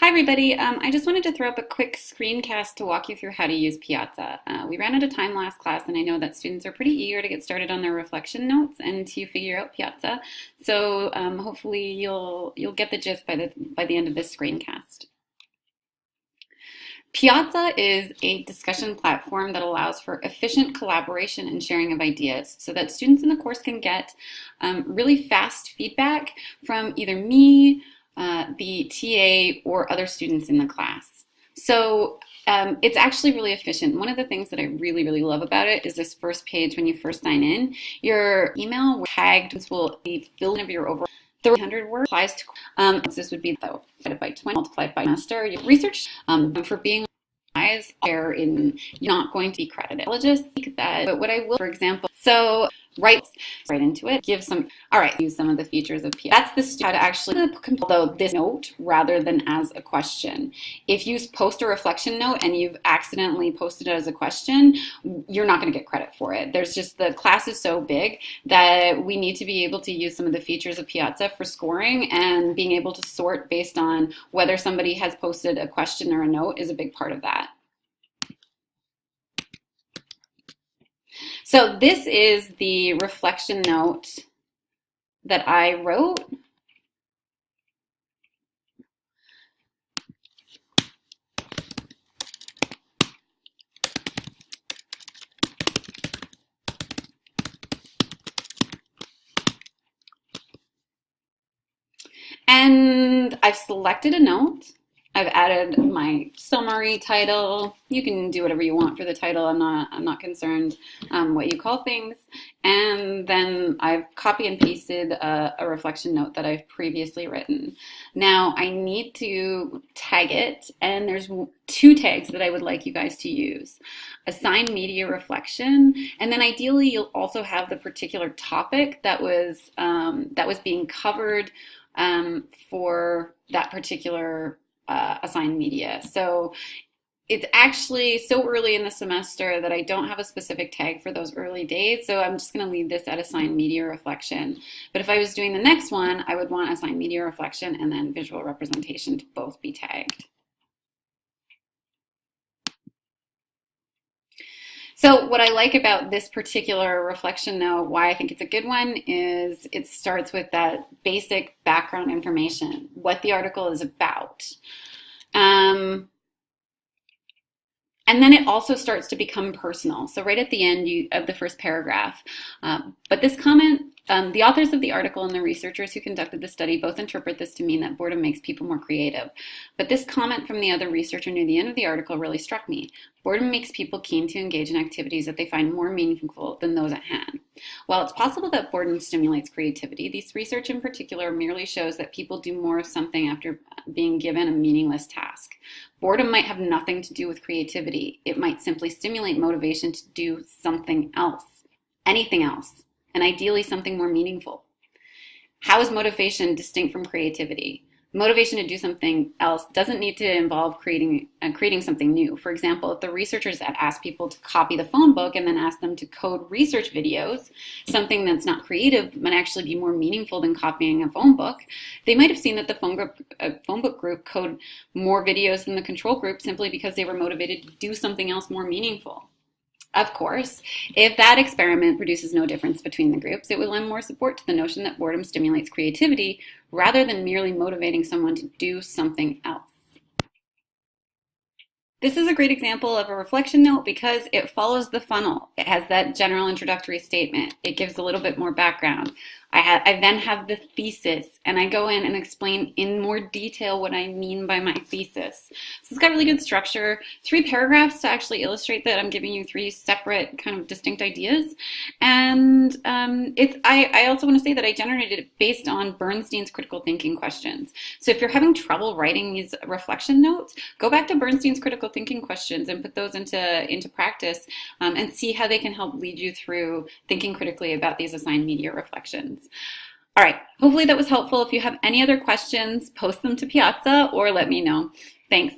Hi everybody, I just wanted to throw up a quick screencast to walk you through how to use Piazza. We ran out of time last class and I know that students are pretty eager to get started on their reflection notes and to figure out Piazza. So hopefully you'll get the gist by the end of this screencast. Piazza is a discussion platform that allows for efficient collaboration and sharing of ideas so that students in the course can get really fast feedback from either me, the TA, or other students in the class. So it's actually really efficient. One of the things that I really love about it is this first page when you first sign in. Your email tagged will be filled in of your overall 300 words applies to this would be though divided by 20 multiplied by semester. Your research for being wise are in you're not going to be credited. I'll just think that, but what I will, for example, so right into it, give some, all right, use some of the features of PI. That's the how to actually though this note rather than as a question. If you post a reflection note and you've accidentally posted it as a question, you're not going to get credit for it. There's just, the class is so big that we need to be able to use some of the features of Piazza for scoring, and being able to sort based on whether somebody has posted a question or a note is a big part of that. So this is the reflection note that I wrote. And I've selected a note. I've added my summary title. You can do whatever you want for the title. I'm not concerned what you call things. And then I've copy and pasted a reflection note that I've previously written. Now I need to tag it, and there's two tags that I would like you guys to use. Assign media reflection, and then ideally you'll also have the particular topic that was being covered for that particular assigned media. So it's actually so early in the semester that I don't have a specific tag for those early days, so I'm just going to leave this at assigned media reflection. But if I was doing the next one, I would want assigned media reflection and then visual representation to both be tagged. So what I like about this particular reflection note, why I think it's a good one, is it starts with that basic background information, what the article is about. And then it also starts to become personal. So right at the end of the first paragraph. But this comment, the authors of the article and the researchers who conducted the study both interpret this to mean that boredom makes people more creative. But this comment from the other researcher near the end of the article really struck me. Boredom makes people keen to engage in activities that they find more meaningful than those at hand. While it's possible that boredom stimulates creativity, this research in particular merely shows that people do more of something after being given a meaningless task. Boredom might have nothing to do with creativity. It might simply stimulate motivation to do something else, anything else, and ideally something more meaningful. How is motivation distinct from creativity? Motivation to do something else doesn't need to involve creating something new. For example, if the researchers had asked people to copy the phone book and then asked them to code research videos, something that's not creative might actually be more meaningful than copying a phone book. They might have seen that the phone book group code more videos than the control group simply because they were motivated to do something else more meaningful. Of course, if that experiment produces no difference between the groups, it would lend more support to the notion that boredom stimulates creativity rather than merely motivating someone to do something else. This is a great example of a reflection note because it follows the funnel. It has that general introductory statement. It gives a little bit more background. I then have the thesis, and I go in and explain in more detail what I mean by my thesis. So it's got really good structure, 3 paragraphs to actually illustrate that I'm giving you 3 separate kind of distinct ideas. And I also want to say that I generated it based on Bernstein's critical thinking questions. So if you're having trouble writing these reflection notes, go back to Bernstein's critical thinking questions and put those into practice and see how they can help lead you through thinking critically about these assigned media reflections. All right, hopefully that was helpful. If you have any other questions, post them to Piazza or let me know. Thanks.